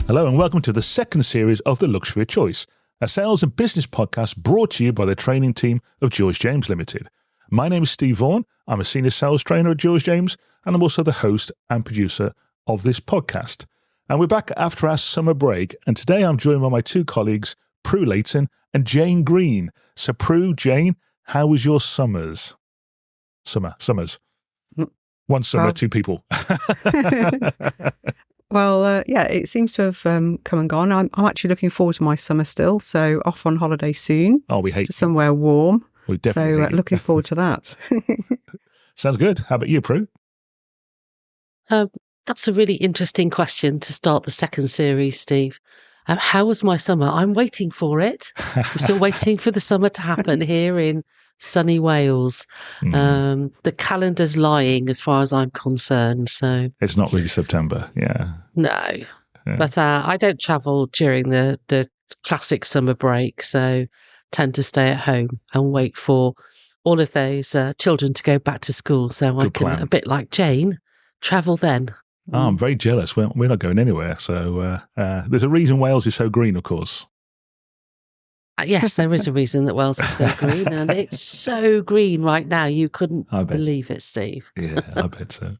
Hello and welcome to the second series of The Luxury of Choice, a sales and business podcast brought to you by the training team of George James Limited. My name is Steve Vaughan. I'm a senior sales trainer at George James, and I'm also the host and producer of this podcast. And we're back after our summer break, and today I'm joined by my two colleagues, Prue Layton and Jane Green. So Prue, Jane, how was your summers? Summers. One summer, two people. Well, yeah, it seems to have come and gone. I'm actually looking forward to my summer still, so off on holiday soon. Oh, we hate to somewhere warm. We definitely so looking forward to that. Sounds good. How about you, Prue? That's a really interesting question to start the second series, Steve. How was my summer? I'm waiting for it. I'm still waiting for the summer to happen here in sunny Wales. The calendar's lying as far as I'm concerned. So it's not really September, yeah. No, yeah. But I don't travel during the classic summer break, so tend to stay at home and wait for all of those children to go back to school, so Good I can, plan. a bit like Jane, travel then. Oh, I'm very jealous. We're not going anywhere. So there's a reason Wales is so green, of course. Yes, there is a reason that Wales is so green, and it's so green right now. You couldn't believe it, Steve. Yeah, I bet so.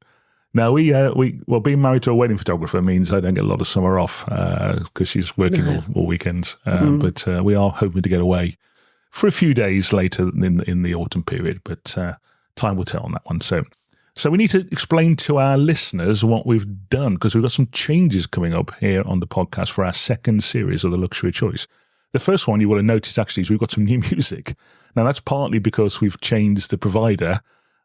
Now, being married to a wedding photographer means I don't get a lot of summer off because she's working all weekends. But we are hoping to get away for a few days later in the autumn period. But time will tell on that one. So we need to explain to our listeners what we've done, because we've got some changes coming up here on the podcast for our second series of The Luxury of Choice. The first one you will have noticed actually is we've got some new music. Now that's partly because we've changed the provider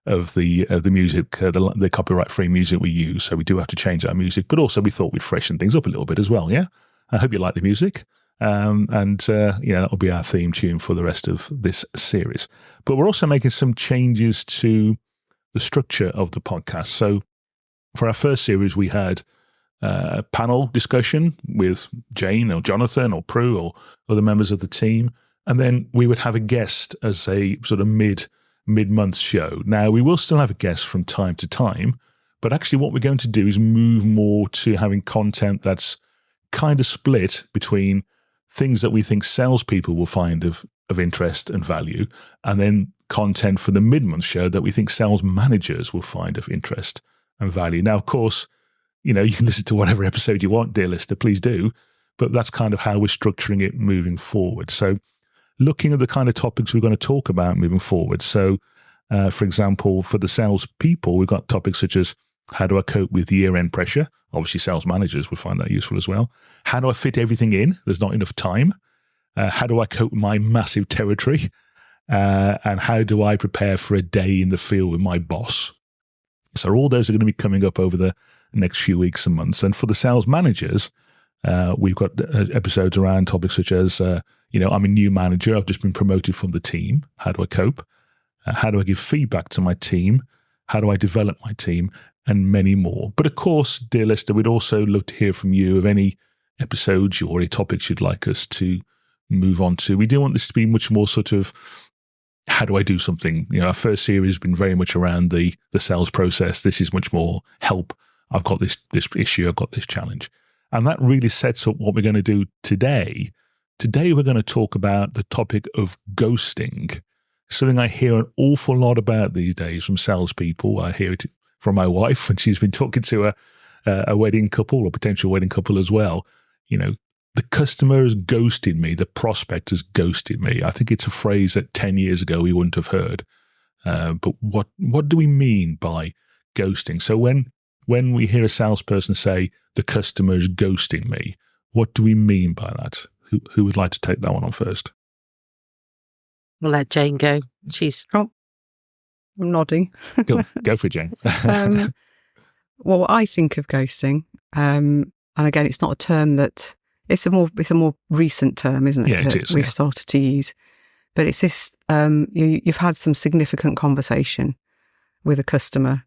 of the music, the copyright-free music we use, so we do have to change our music. But also we thought we'd freshen things up a little bit as well. Yeah, I hope you like the music, and that will be our theme tune for the rest of this series. But we're also making some changes to the structure of the podcast. So for our first series, we had a panel discussion with Jane or Jonathan or Prue or other members of the team. And then we would have a guest as a sort of mid-month show. Now, we will still have a guest from time to time, but actually what we're going to do is move more to having content that's kind of split between things that we think salespeople will find of interest and value, and then content for the mid-month show that we think sales managers will find of interest and value. Now, of course, you can listen to whatever episode you want, dear listener, please do. But that's kind of how we're structuring it moving forward. So looking at the kind of topics we're going to talk about moving forward. So, for example, for the salespeople, we've got topics such as how do I cope with year-end pressure? Obviously, sales managers will find that useful as well. How do I fit everything in? There's not enough time. How do I cope with my massive territory? And how do I prepare for a day in the field with my boss? So all those are going to be coming up over the next few weeks and months. And for the sales managers, we've got episodes around topics such as, I'm a new manager. I've just been promoted from the team. How do I cope? How do I give feedback to my team? How do I develop my team? And many more. But of course, dear listener, we'd also love to hear from you of any episodes or any topics you'd like us to move on to. We do want this to be much more sort of, how do I do something? Our first series has been very much around the sales process. This is much more help. I've got this issue. I've got this challenge. And that really sets up what we're going to do today. Today, we're going to talk about the topic of ghosting, something I hear an awful lot about these days from salespeople. I hear it from my wife when she's been talking to a wedding couple or potential wedding couple as well. The customer has ghosted me. The prospect has ghosted me. I think it's a phrase that 10 years ago we wouldn't have heard. But what do we mean by ghosting? So when we hear a salesperson say, the customer is ghosting me, what do we mean by that? Who would like to take that one on first? We'll let Jane go. I'm nodding. Go for it, Jane. Well, I think of ghosting, and again, it's not a term that it's a more recent term, isn't it? Yeah, it that is. We've started to use, but it's this: you've had some significant conversation with a customer,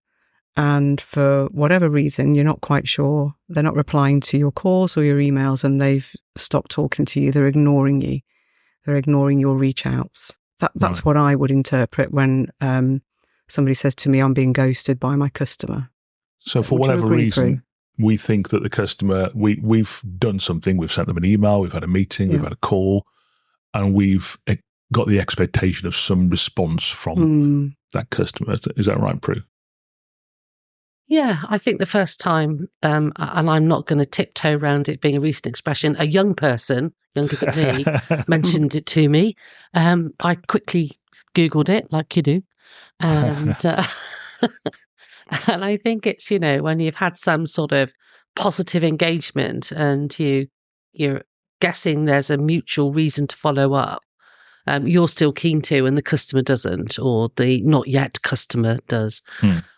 and for whatever reason, you're not quite sure. They're not replying to your calls or your emails, and they've stopped talking to you. They're ignoring you. They're ignoring your reach outs. That's what I would interpret when somebody says to me, I'm being ghosted by my customer. So for whatever reason, we think that the customer, we've done something, we've sent them an email, we've had a meeting, we've had a call, and we've got the expectation of some response from that customer. Is that right, Prue? Yeah, I think the first time, and I'm not going to tiptoe around it being a recent expression, a young person, younger than me, mentioned it to me. I quickly Googled it, like you do. And and I think it's, when you've had some sort of positive engagement and you're guessing there's a mutual reason to follow up, you're still keen to, and the customer doesn't, or the not yet customer does.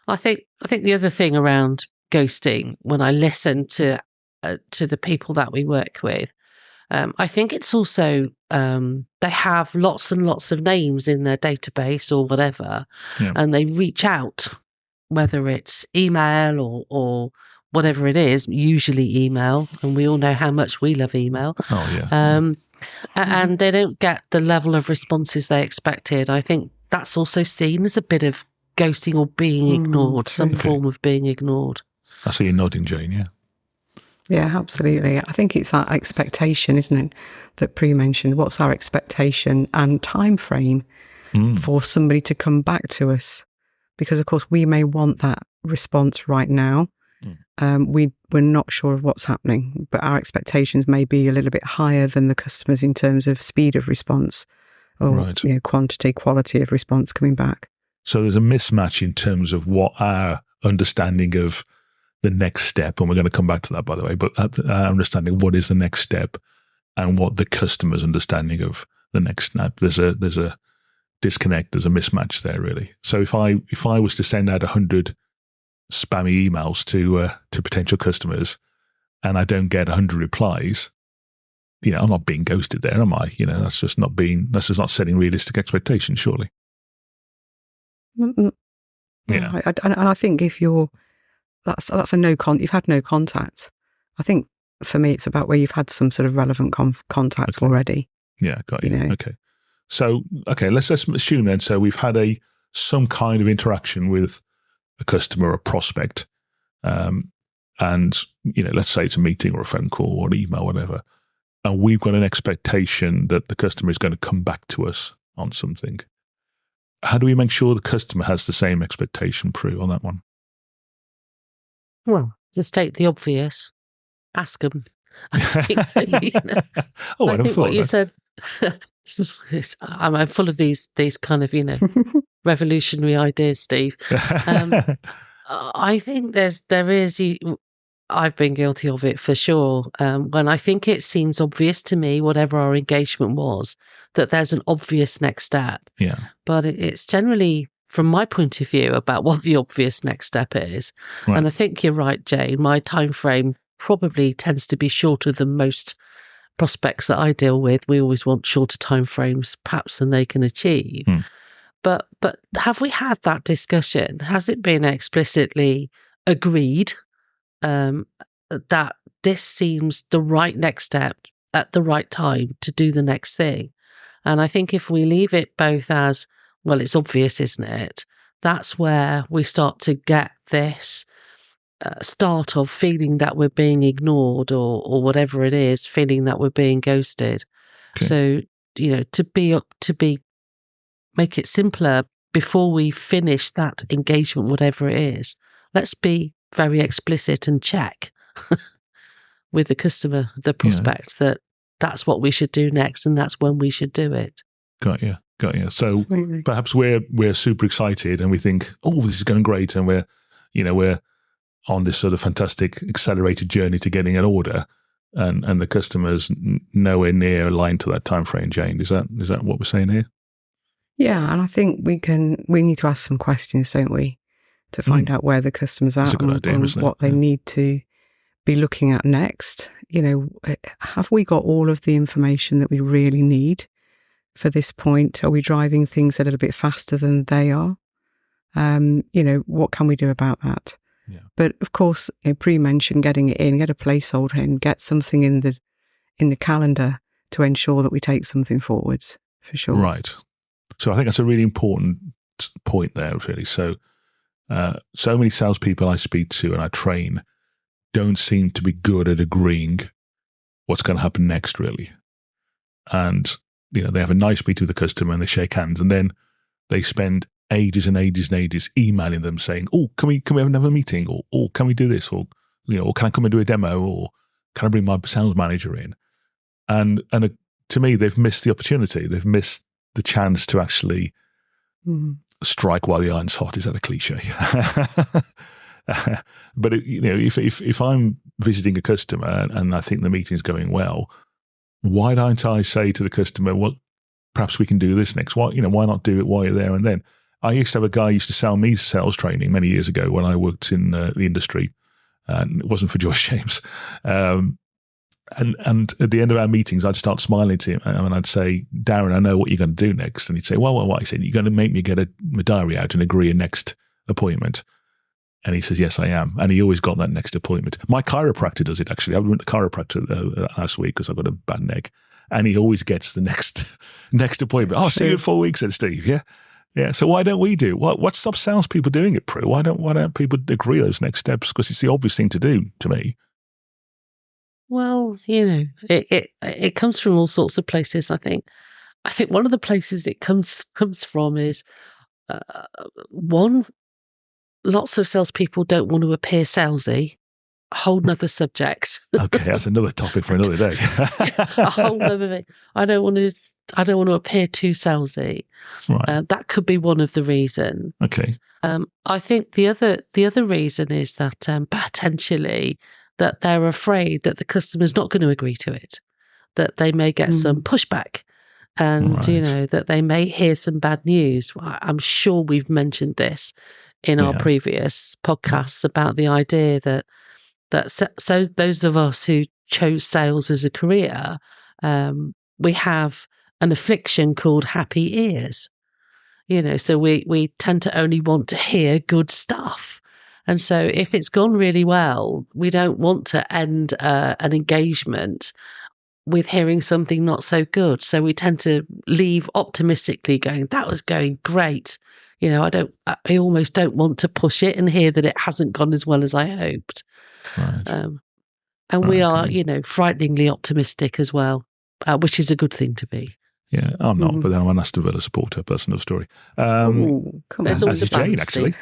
I think the other thing around ghosting, when I listen to the people that we work with, I think it's also they have lots and lots of names in their database or whatever, and they reach out, whether it's email or whatever it is, usually email, and we all know how much we love email. Oh yeah. And they don't get the level of responses they expected. I think that's also seen as a bit of ghosting or being ignored, some form of being ignored. I see you nodding, Jane, yeah. Yeah, absolutely. I think it's that expectation, isn't it, that Prue mentioned. What's our expectation and time frame for somebody to come back to us? Because, of course, we may want that response right now. We're not sure of what's happening, but our expectations may be a little bit higher than the customers in terms of speed of response or quantity, quality of response coming back. So there's a mismatch in terms of what our understanding of the next step, and we're going to come back to that, by the way, but our understanding of what is the next step and what the customer's understanding of the next step. There's a disconnect, there's a mismatch there, really. So if I was to send out 100 spammy emails to potential customers and I don't get 100 replies, I'm not being ghosted there, am I? That's just not setting realistic expectations, surely. Yeah. And I think if that's a you've had no contact. I think for me, it's about where you've had some sort of relevant contact already. Yeah, got you. Okay. So, let's assume then, so we've had some kind of interaction with a customer or a prospect, and let's say it's a meeting or a phone call or an email, whatever, and we've got an expectation that the customer is going to come back to us on something. How do we make sure the customer has the same expectation, Prue, on that one? Well, to state the obvious, ask them. I think what you said. I'm full of these kind of revolutionary ideas, Steve. I think there is. I've been guilty of it for sure. When I think it seems obvious to me, whatever our engagement was, that there's an obvious next step. Yeah. But it's generally, from my point of view, about what the obvious next step is. Right. And I think you're right, Jane. My time frame probably tends to be shorter than most prospects that I deal with. We always want shorter time frames, perhaps, than they can achieve. But have we had that discussion? Has it been explicitly agreed that this seems the right next step at the right time to do the next thing? And I think if we leave it both as, well, it's obvious, isn't it? That's where we start to get this start of feeling that we're being ignored or whatever it is, feeling that we're being ghosted. Okay. So, to make it simpler before we finish that engagement, whatever it is, let's be very explicit and check with the customer, the prospect, that that's what we should do next and that's when we should do it. Got you. So perhaps we're super excited and we think, oh, this is going great, and we're on this sort of fantastic accelerated journey to getting an order, and the customer's nowhere near aligned to that time frame. Jane, is that what we're saying here? Yeah, and I think we need to ask some questions, don't we, to find out where the customers are and what they need to be looking at next. Have we got all of the information that we really need for this point? Are we driving things a little bit faster than they are? What can we do about that? Yeah. But of course, pre-mention getting it in, get a placeholder in, get something in the calendar to ensure that we take something forwards, for sure. Right. So I think that's a really important point there, really. So, so many salespeople I speak to and I train don't seem to be good at agreeing what's going to happen next, really. And, they have a nice meeting with the customer and they shake hands, and then they spend ages and ages and ages emailing them saying, oh, can we have another meeting? Or can we do this? Or, or can I come and do a demo? Or can I bring my sales manager in? And to me, they've missed the opportunity. They've missed the chance to actually strike while the iron's hot. Is that a cliche? But if I'm visiting a customer and I think the meeting's going well, why don't I say to the customer, well, perhaps we can do this next? Why not do it while you're there and then? I used to have a guy who used to sell me sales training many years ago when I worked in the industry, and it wasn't for Josh James. And at the end of our meetings, I'd start smiling to him and I'd say, Darren, I know what you're going to do next. And he'd say, well, what? I said, you're going to make me get my diary out and agree a next appointment. And he says, yes, I am. And he always got that next appointment. My chiropractor does it, actually. I went to the chiropractor last week because I've got a bad neck. And he always gets the next appointment. Oh, see you in 4 weeks, said Steve. Yeah. Yeah. So why don't we do? What stops salespeople doing it, Prue? Why don't people agree those next steps? Because it's the obvious thing to do, to me. Well, it comes from all sorts of places. I think one of the places it comes from is one. Lots of salespeople don't want to appear salesy. A whole nother subject. Okay, that's another topic for another day. A whole nother thing. I don't want to appear too salesy. Right. That could be one of the reasons. Okay. I think the other reason is that potentially that they're afraid that the customer's not going to agree to it, that they may get some pushback, and that they may hear some bad news. I'm sure we've mentioned this in our previous podcasts about the idea that so those of us who chose sales as a career, we have an affliction called happy ears. So we tend to only want to hear good stuff. And so if it's gone really well, we don't want to end an engagement with hearing something not so good. So we tend to leave optimistically going, that was going great. I almost don't want to push it and hear that it hasn't gone as well as I hoped. Right. And we are, frighteningly optimistic as well, which is a good thing to be. Yeah, I'm not, but then I'm an Aston Villa supporter, personal story. Come on. There's always as a is Jane, actually.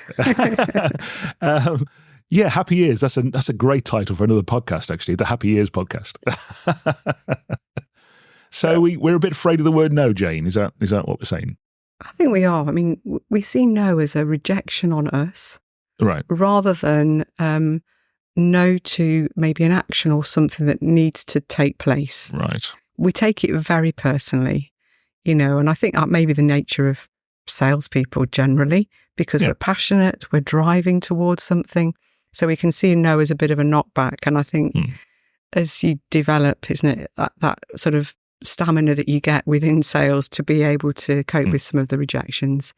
Yeah, Happy Ears. That's a great title for another podcast, actually, the Happy Ears podcast. So we're a bit afraid of the word no, Jane. Is that what we're saying? I think we are. I mean, we see no as a rejection on us, right? Rather than no to maybe an action or something that needs to take place. Right. We take it very personally, and I think that may be the nature of salespeople generally, because we're passionate, we're driving towards something. So we can see no as a bit of a knockback. And I think as you develop, isn't it, that sort of stamina that you get within sales to be able to cope with some of the rejections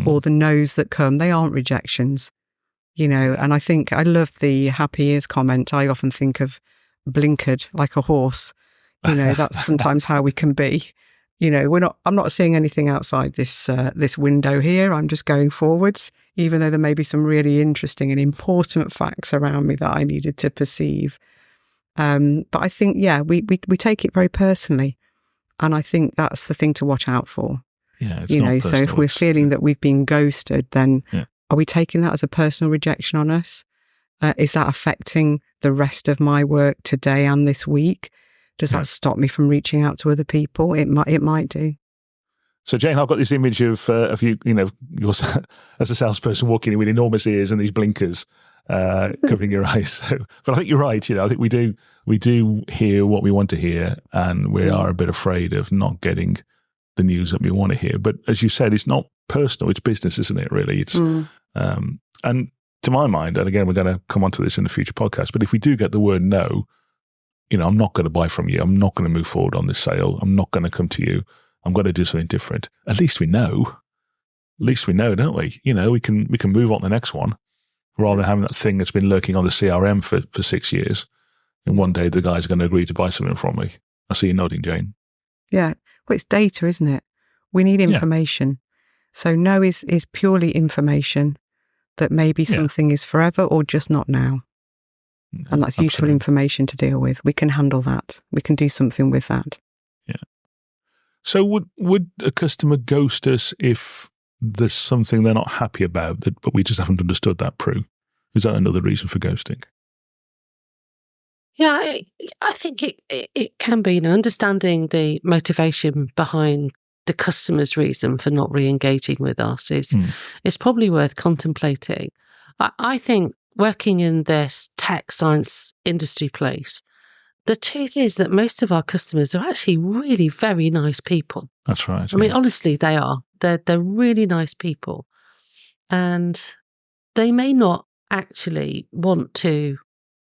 or the no's that come, they aren't rejections, and I think I love the happy ears comment. I often think of blinkered like a horse, that's sometimes how we can be, I'm not seeing anything outside this window here. I'm just going forwards, even though there may be some really interesting and important facts around me that I needed to perceive. But I think, we take it very personally. And I think that's the thing to watch out for. Yeah, it's not so if we're feeling that we've been ghosted, then are we taking that as a personal rejection on us? Is that affecting the rest of my work today and this week? Does that stop me from reaching out to other people? It might do. So, Jane, I've got this image of you, you're, as a salesperson walking in with enormous ears and these blinkers covering your eyes. But I think you're right. I think we do hear what we want to hear, and we are a bit afraid of not getting the news that we want to hear. But as you said, it's not personal; it's business, isn't it? Really, it's and to my mind, and again, we're going to come onto this in a future podcast. But if we do get the word no, I'm not going to buy from you. I'm not going to move forward on this sale. I'm not going to come to you. I'm going to do something different. At least we know. At least we know, don't we? We can move on to the next one, rather than having that thing that's been lurking on the CRM for 6 years. And one day the guy's going to agree to buy something from me. I see you nodding, Jane. Yeah. Well, it's data, isn't it? We need information. So no is purely information that maybe something is forever or just not now. And that's useful information to deal with. We can handle that. We can do something with that. Yeah. So would a customer ghost us if there's something they're not happy about, but we just haven't understood that, Prue? Is that another reason for ghosting? Yeah, I think it can be, understanding the motivation behind the customer's reason for not re-engaging with us is probably worth contemplating. I think working in this tech science industry place, the truth is that most of our customers are actually really very nice people. That's right. I mean, honestly, they are. They're really nice people. And they may not actually want to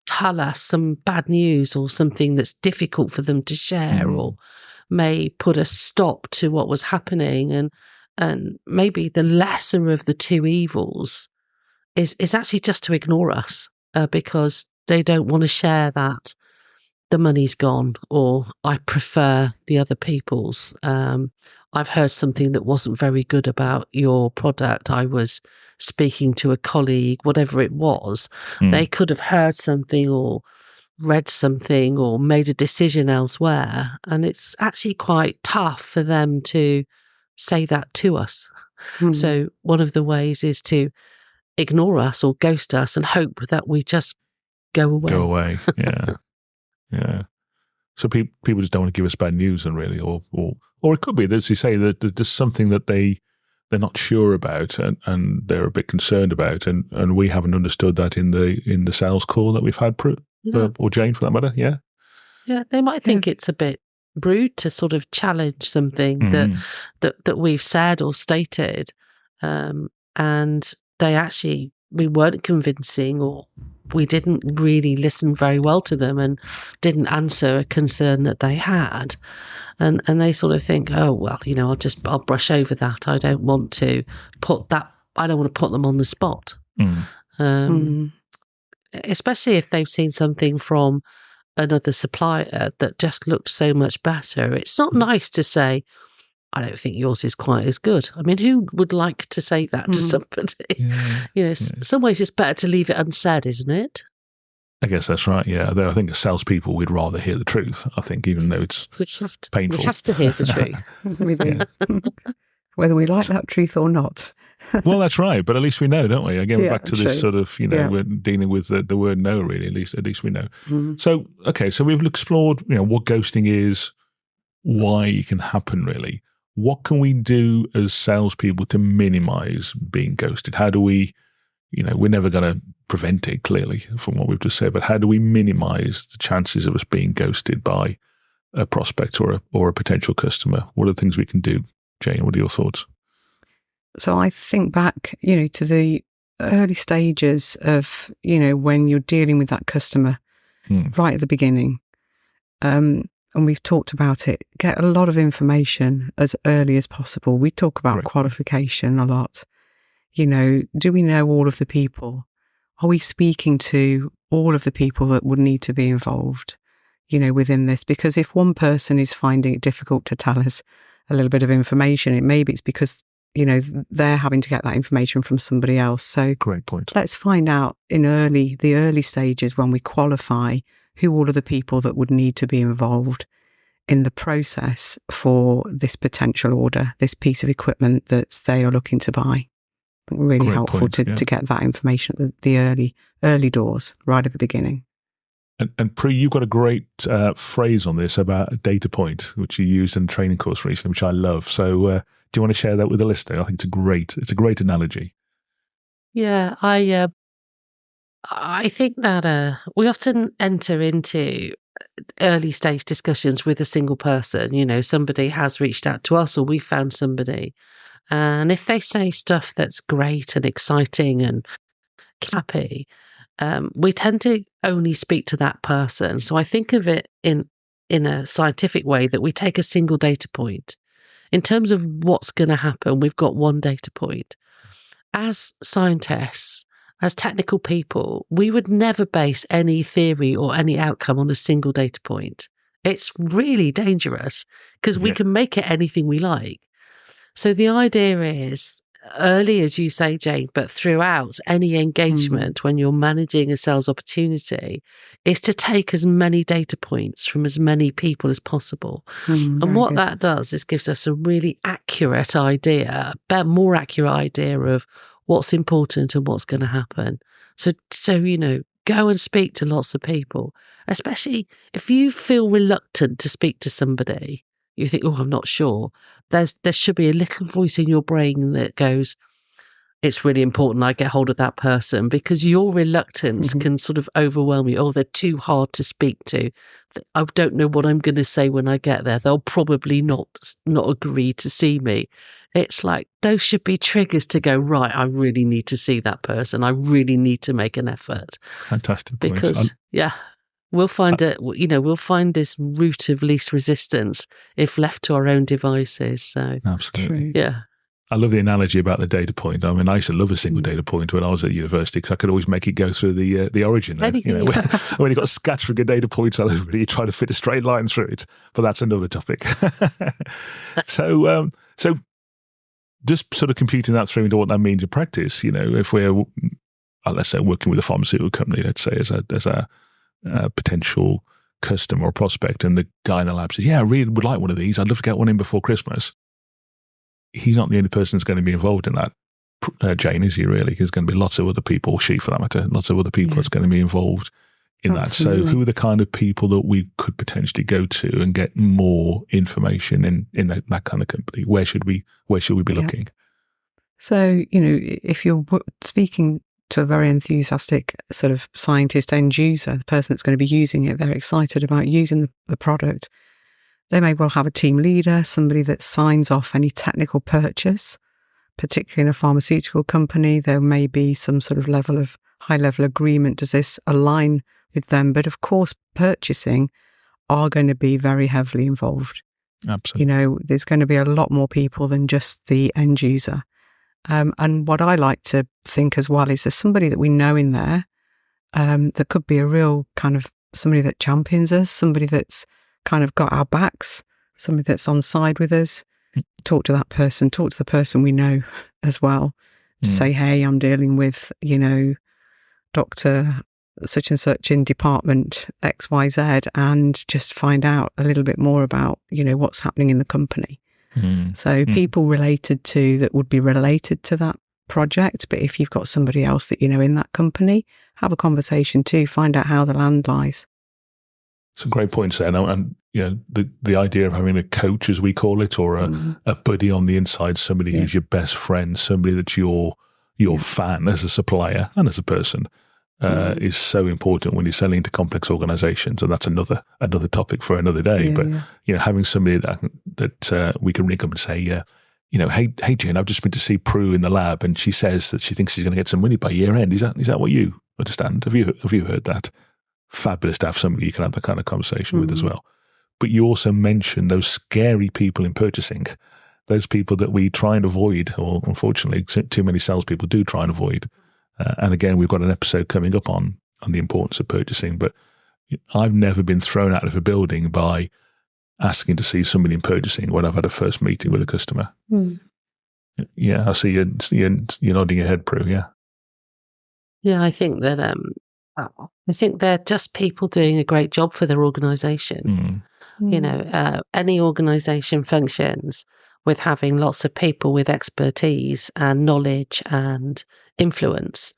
tell us some bad news or something that's difficult for them to share, or may put a stop to what was happening. And maybe the lesser of the two evils is actually just to ignore us because they don't want to share that the money's gone, or I prefer the other people's. I've heard something that wasn't very good about your product. I was speaking to a colleague, whatever it was. They could have heard something or read something or made a decision elsewhere. And it's actually quite tough for them to say that to us. So one of the ways is to ignore us or ghost us and hope that we just go away. Go away, yeah. Yeah. So people just don't want to give us bad news, and really, or it could be, as you say, that there's something that they're not sure about and they're a bit concerned about, and we haven't understood that in the sales call that we've had, or Jane for that matter. Yeah. Yeah, they might think it's a bit rude to sort of challenge something that we've said or stated, and we weren't convincing, or we didn't really listen very well to them and didn't answer a concern that they had. And they sort of think, oh, well, I'll brush over that. I don't want to put them on the spot. Especially if they've seen something from another supplier that just looked so much better. It's not nice to say, I don't think yours is quite as good. I mean, who would like to say that to somebody? Yeah. Some ways it's better to leave it unsaid, isn't it? I guess that's right, yeah. Though I think as salespeople, we'd rather hear the truth, I think, even though it's painful. We have to hear the truth. Whether we like that truth or not. Well, that's right, but at least we know, don't we? Again, we're back to this sort of, we're dealing with the word no, really, at least we know. So, okay, so we've explored, what ghosting is, why it can happen, really. What can we do as salespeople to minimize being ghosted? How do we, we're never going to prevent it, clearly, from what we've just said, but how do we minimize the chances of us being ghosted by a prospect or a potential customer? What are the things we can do? Jane, what are your thoughts? So I think back, to the early stages of, when you're dealing with that customer right at the beginning. And we've talked about it, get a lot of information as early as possible. We talk about qualification a lot. Do we know all of the people? Are we speaking to all of the people that would need to be involved, within this? Because if one person is finding it difficult to tell us a little bit of information, maybe it's because, they're having to get that information from somebody else. So great point. Let's find out in the early stages, when we qualify, who all of the people that would need to be involved in the process for this potential order, this piece of equipment that they are looking to buy. Really helpful to get that information at the early doors, right at the beginning. And Prue, you've got a great phrase on this about a data point, which you used in a training course recently, which I love. So do you want to share that with the listener? I think it's a great analogy. Yeah, I think that we often enter into early stage discussions with a single person. Somebody has reached out to us, or we found somebody. And if they say stuff that's great and exciting and happy, we tend to only speak to that person. So I think of it in a scientific way, that we take a single data point. In terms of what's going to happen, we've got one data point. As scientists, as technical people, we would never base any theory or any outcome on a single data point. It's really dangerous because we can make it anything we like. So the idea is early, as you say, Jane, but throughout any engagement when you're managing a sales opportunity, is to take as many data points from as many people as possible. And what that does is gives us a really accurate idea, a more accurate idea of what's important and what's going to happen. So, go and speak to lots of people, especially if you feel reluctant to speak to somebody. You think, oh, I'm not sure. There should be a little voice in your brain that goes, it's really important I get hold of that person, because your reluctance can sort of overwhelm you. Oh, they're too hard to speak to. I don't know what I'm going to say when I get there. They'll probably not agree to see me. It's like, those should be triggers to go, right, I really need to see that person. I really need to make an effort. Fantastic. Because, we'll find we'll find this route of least resistance if left to our own devices. So, absolutely. Yeah. I love the analogy about the data point. I mean, I used to love a single data point when I was at university, because I could always make it go through the origin. When you've got scattering of data points all over it, you try to fit a straight line through it. But that's another topic. So just sort of computing that through into what that means in practice, if we're, let's say, working with a pharmaceutical company, let's say, as a potential customer or prospect, and the guy in the lab says, yeah, I really would like one of these. I'd love to get one in before Christmas. He's not the only person that's going to be involved in that, Jane, is he really? There's going to be lots of other people, or she for that matter, lots of other people that's going to be involved in Absolutely. that. So who are the kind of people that we could potentially go to and get more information in that kind of company? Where should we be looking? So, if you're speaking to a very enthusiastic sort of scientist end user, the person that's going to be using it, they're excited about using the product. They may well have a team leader, somebody that signs off any technical purchase, particularly in a pharmaceutical company. There may be some sort of high level agreement. Does this align with them? But of course, purchasing are going to be very heavily involved. Absolutely. There's going to be a lot more people than just the end user. And what I like to think as well is there's somebody that we know in there that could be a real kind of somebody that champions us, somebody that's kind of got our backs, somebody that's on side with us. Talk to that person, talk to the person we know as well, to say, hey, I'm dealing with, Dr. such and such in department XYZ, and just find out a little bit more about, what's happening in the company. So people that would be related to that project, but if you've got somebody else that in that company, have a conversation too, find out how the land lies. Some great points there. And the idea of having a coach, as we call it, or a buddy on the inside, somebody who's your best friend, somebody that's your fan as a supplier and as a person, is so important when you're selling to complex organizations. And that's another topic for another day. Having somebody that we can ring up and say, hey Jane, I've just been to see Prue in the lab, and she says that she thinks she's going to get some money by year end. Is that what you understand? Have you heard that? Fabulous to have somebody you can have that kind of conversation with as well. But you also mentioned those scary people in purchasing, those people that we try and avoid, or unfortunately too many salespeople do try and avoid. And again, we've got an episode coming up on the importance of purchasing. But I've never been thrown out of a building by asking to see somebody in purchasing when I've had a first meeting with a customer. Yeah, I see you're nodding your head, Prue. Yeah. Yeah, I think that I think they're just people doing a great job for their organisation. Any organisation functions with having lots of people with expertise and knowledge and influence.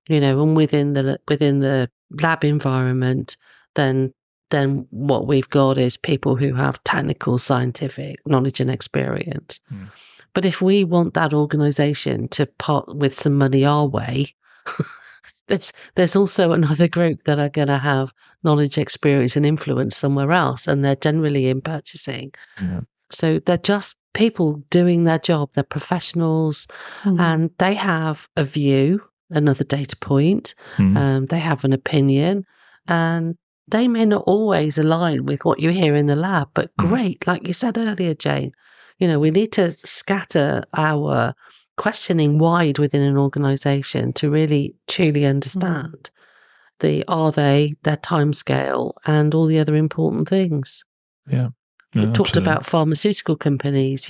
And within the lab environment, then what we've got is people who have technical, scientific knowledge and experience. But if we want that organisation to part with some money our way, there's also another group that are going to have knowledge, experience and influence somewhere else, and they're generally in purchasing. So they're just people doing their job. They're professionals, and they have a view, another data point. They have an opinion, and they may not always align with what you hear in the lab, but great, like you said earlier, Jane. We need to scatter our questioning wide within an organisation to really truly understand their timescale and all the other important things. Yeah. We talked about pharmaceutical companies,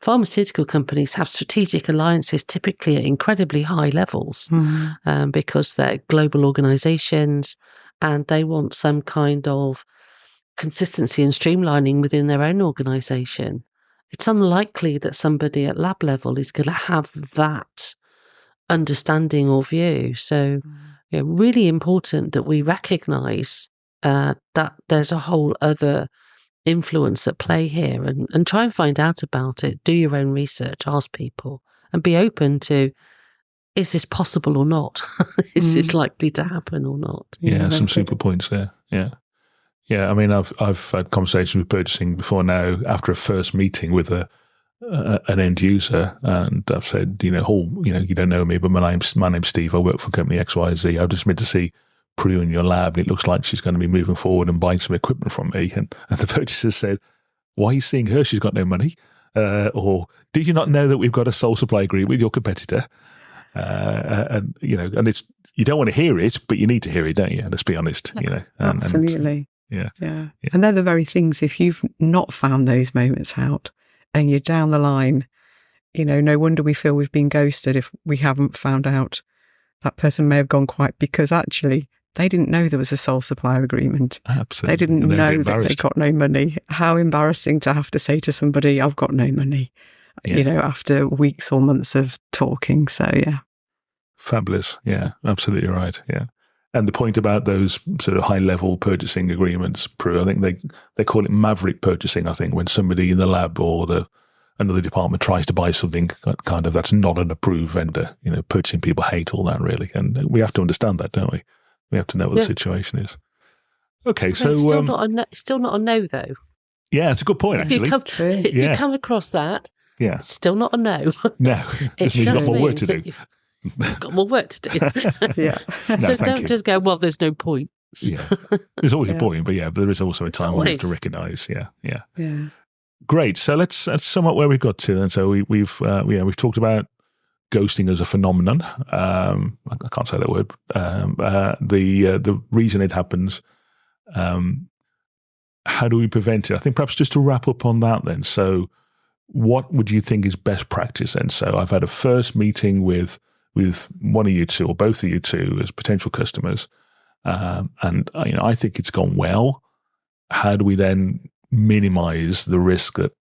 pharmaceutical companies have strategic alliances typically at incredibly high levels because they're global organizations and they want some kind of consistency and streamlining within their own organization. It's unlikely that somebody at lab level is going to have that understanding or view. So, really important that we recognize that there's a whole other influence at play here, and try and find out about it. Do your own research, ask people, and be open to, is this possible or not? Is this likely to happen or not? Yeah, some super points there. Yeah. I mean, I've had conversations with purchasing before now after a first meeting with an end user, and I've said, you don't know me, but my name's Steve. I work for company XYZ. I've just been to see Prue in your lab, and it looks like she's going to be moving forward and buying some equipment from me. And the purchaser said, why are you seeing her? She's got no money. Or did you not know that we've got a sole supply agreement with your competitor? And it's, you don't want to hear it, but you need to hear it, don't you? Let's be honest. Absolutely. Yeah. And they're the very things, if you've not found those moments out and you're down the line, no wonder we feel we've been ghosted if we haven't found out that person may have gone quiet because actually they didn't know there was a sole supplier agreement. Absolutely. They didn't know that they got no money. How embarrassing to have to say to somebody, I've got no money, after weeks or months of talking. So, yeah. Fabulous. Yeah, absolutely right. Yeah. And the point about those sort of high-level purchasing agreements, Prue, I think they call it maverick purchasing, I think, when somebody in the lab or another department tries to buy something kind of that's not an approved vendor. Purchasing people hate all that, really. And we have to understand that, don't we? We have to know what the situation is. Okay, so... It's still not a no, though. Yeah, it's a good point, actually. If you come across that, it's still not a no. No, it just means you've got more work to do. You've got more work to do. Yeah. So don't just go, well, there's no point. Yeah. There's always a point, but there is also a time where we have to recognise. Yeah. Great. So let's sum up where we got to. And so we've talked about ghosting as a phenomenon. I can't say that word. The reason it happens. How do we prevent it? I think perhaps just to wrap up on that then. So what would you think is best practice then? So I've had a first meeting with one of you two or both of you two as potential customers. And I think it's gone well. How do we then minimize the risk that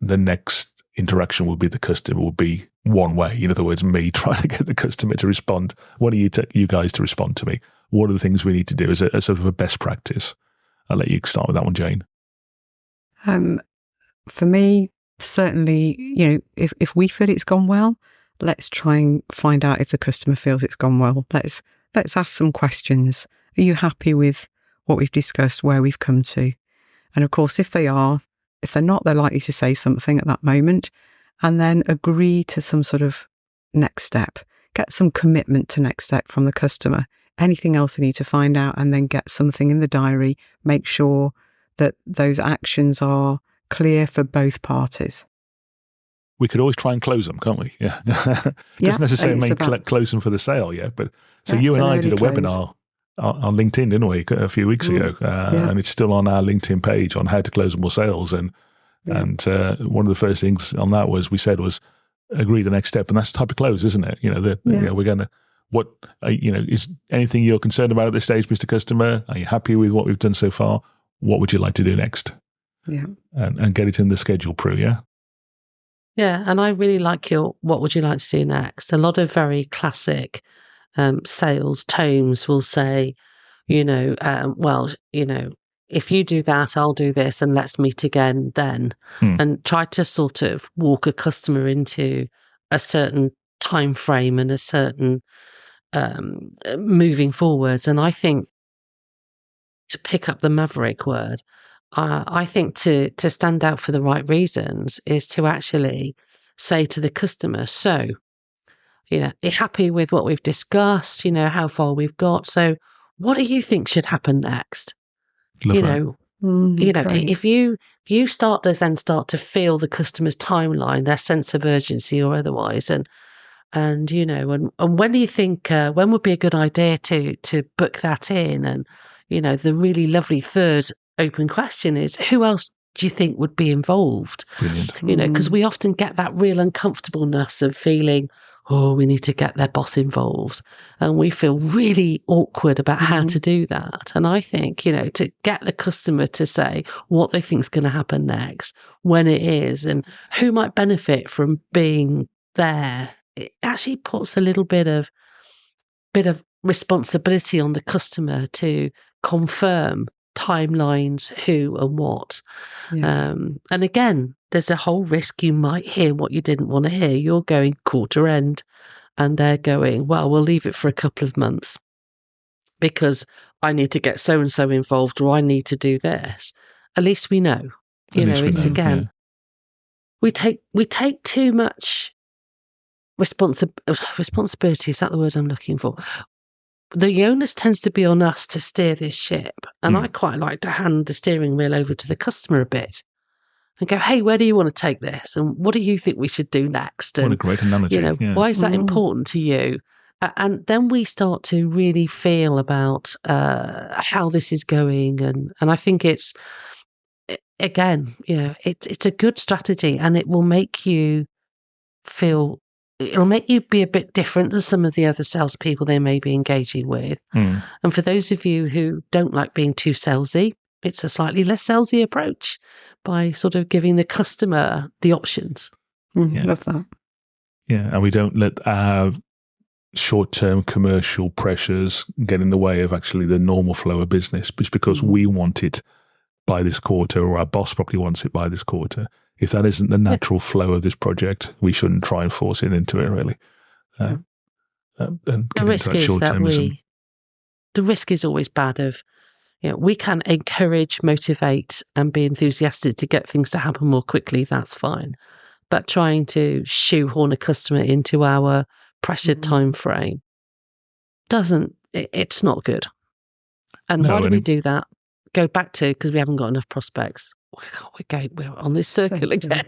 the next interaction will be the customer will be one way? In other words, me trying to get the customer to respond. What are you guys to respond to me? What are the things we need to do as sort of a best practice? I'll let you start with that one, Jane. For me, certainly, if we feel it's gone well, let's try and find out if the customer feels it's gone well. Let's ask some questions. Are you happy with what we've discussed, where we've come to? And of course, if they're not, they're likely to say something at that moment, and then agree to some sort of next step. Get some commitment to next step from the customer. Anything else they need to find out, and then get something in the diary. Make sure that those actions are clear for both parties. We could always try and close them, can't we? Yeah. It doesn't necessarily mean close them for the sale, but so you and I did a webinar on LinkedIn, didn't we, a few weeks ago? And it's still on our LinkedIn page on how to close more sales. And one of the first things on that was agree the next step, and that's the type of close, isn't it? We're going to. What is anything you're concerned about at this stage, Mr. Customer? Are you happy with what we've done so far? What would you like to do next? Yeah, and get it in the schedule, Prue. Yeah. Yeah, and I really like your what would you like to do next? A lot of very classic sales tomes will say, if you do that, I'll do this, and let's meet again then. And try to sort of walk a customer into a certain time frame and a certain moving forwards. And I think, to pick up the maverick word, I think to stand out for the right reasons is to actually say to the customer, so, you're happy with what we've discussed, how far we've got. So what do you think should happen next? Love that. If you start to feel the customer's timeline, their sense of urgency or otherwise, and when do you think, when would be a good idea to book that in? And, the really lovely third open question is, who else do you think would be involved? Brilliant. Because we often get that real uncomfortableness of feeling, oh, we need to get their boss involved. And we feel really awkward about how to do that. And I think, to get the customer to say what they think is going to happen next, when it is, and who might benefit from being there, it actually puts a little bit of responsibility on the customer to confirm timelines, who and what. And again, there's a whole risk you might hear what you didn't want to hear. You're going quarter end and they're going, well, we'll leave it for a couple of months because I need to get so and so involved, or I need to do this. At least we know. We take too much responsibility. Is that the word I'm looking for? The onus tends to be on us to steer this ship. And I quite like to hand the steering wheel over to the customer a bit and go, hey, where do you want to take this? And what do you think we should do next? And, what a great analogy. Why is that important to you? And then we start to really feel about how this is going. And I think it's a good strategy, and it will make you feel, it'll make you be a bit different than some of the other salespeople they may be engaging with. And for those of you who don't like being too salesy, it's a slightly less salesy approach by sort of giving the customer the options. Love that. Yeah, and we don't let our short-term commercial pressures get in the way of actually the normal flow of business, just because we want it by this quarter, or our boss probably wants it by this quarter. If that isn't the natural flow of this project, we shouldn't try and force it into it, really. And the risk is that the risk is always bad of, we can encourage, motivate, and be enthusiastic to get things to happen more quickly. That's fine. But trying to shoehorn a customer into our pressured time frame it's not good. And why do we do that? Go back to, because we haven't got enough prospects. We're on this circle again.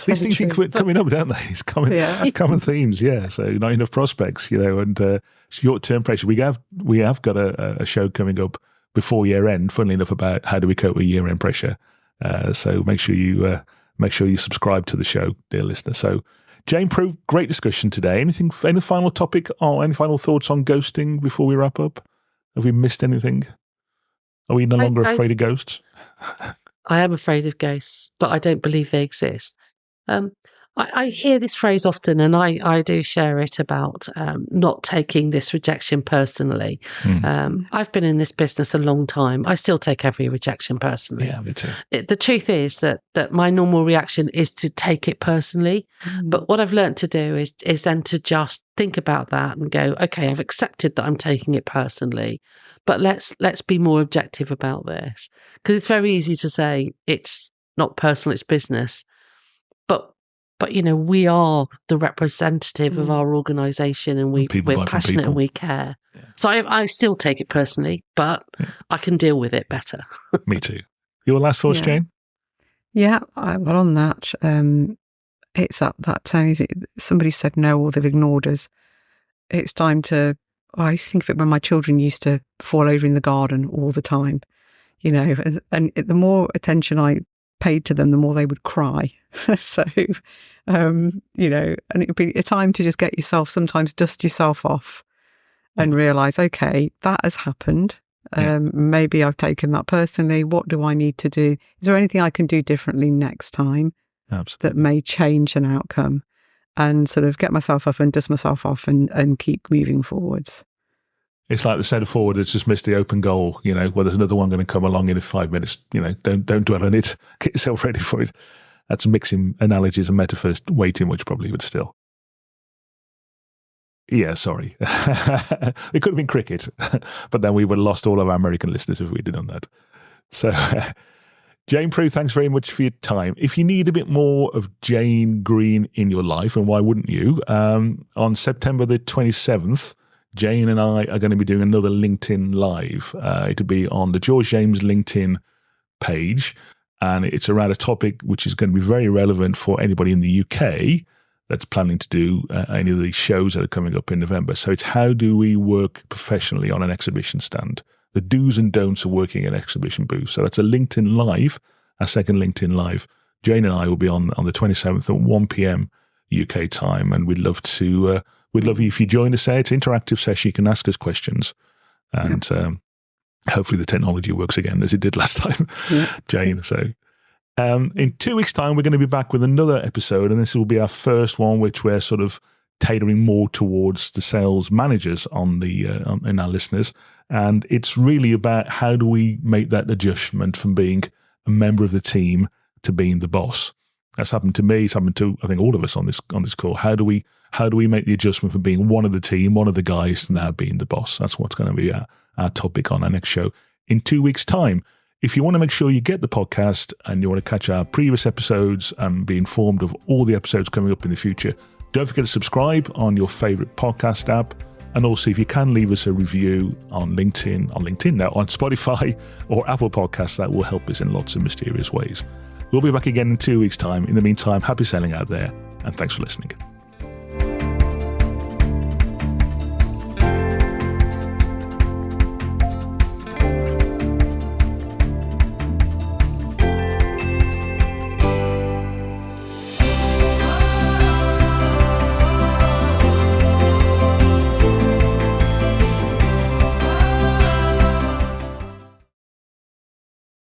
These things keep coming up, don't they? It's common themes, yeah. So not enough prospects, and short-term pressure. We have got a show coming up before year end, funnily enough, about how do we cope with year end pressure. So make sure you subscribe to the show, dear listener. So Jane Prue, great discussion today. Any final topic or any final thoughts on ghosting before we wrap up? Have we missed anything? Are we no longer afraid of ghosts? I am afraid of ghosts, but I don't believe they exist. I hear this phrase often, and I do share it about not taking this rejection personally. I've been in this business a long time. I still take every rejection personally. Yeah, me too. The truth is that my normal reaction is to take it personally. But what I've learned to do is then to just think about that and go, okay, I've accepted that I'm taking it personally, but let's be more objective about this, because it's very easy to say it's not personal, it's business. But we are the representative of our organisation, and we're passionate and we care. Yeah. So I still take it personally, but I can deal with it better. Me too. Your last thoughts, Jane? Yeah, well, on that, it's that time. Somebody said no, or they've ignored us. It's time to. I used to think of it when my children used to fall over in the garden all the time, and the more attention I paid to them, the more they would cry. So, and it would be a time to just get yourself, sometimes dust yourself off and realise, okay, that has happened. Maybe I've taken that personally. What do I need to do? Is there anything I can do differently next time that may change an outcome? And sort of get myself up and dust myself off and keep moving forwards. It's like the centre forward that's just missed the open goal, well, there's another one going to come along in 5 minutes, don't dwell on it, get yourself ready for it. That's mixing analogies and metaphors way too much probably, but still. Yeah, sorry. It could have been cricket, but then we would have lost all of our American listeners if we did on that. So, Jane Prue, thanks very much for your time. If you need a bit more of Jane Green in your life, and why wouldn't you, on September the 27th, Jane and I are going to be doing another LinkedIn Live. It'll be on the George James LinkedIn page, and it's around a topic which is going to be very relevant for anybody in the UK that's planning to do any of these shows that are coming up in November. So it's how do we work professionally on an exhibition stand? The do's and don'ts of working in an exhibition booth. So that's a LinkedIn Live, our second LinkedIn Live. Jane and I will be on the 27th at 1 p.m. UK time, and we'd love you if you join us there. It's an interactive session. You can ask us questions, and hopefully the technology works again as it did last time, Jane. So in 2 weeks' time, we're going to be back with another episode, and this will be our first one, which we're sort of tailoring more towards the sales managers in our listeners. And it's really about how do we make that adjustment from being a member of the team to being the boss. That's happened to me. It's happened to, I think, all of us on this call. How do we make the adjustment from being one of the team, one of the guys, to now being the boss? That's what's going to be our topic on our next show in 2 weeks' time. If you want to make sure you get the podcast and you want to catch our previous episodes and be informed of all the episodes coming up in the future, don't forget to subscribe on your favorite podcast app. And also, if you can leave us a review on LinkedIn now, on Spotify or Apple Podcasts, that will help us in lots of mysterious ways. We'll be back again in 2 weeks' time. In the meantime, happy selling out there, and thanks for listening.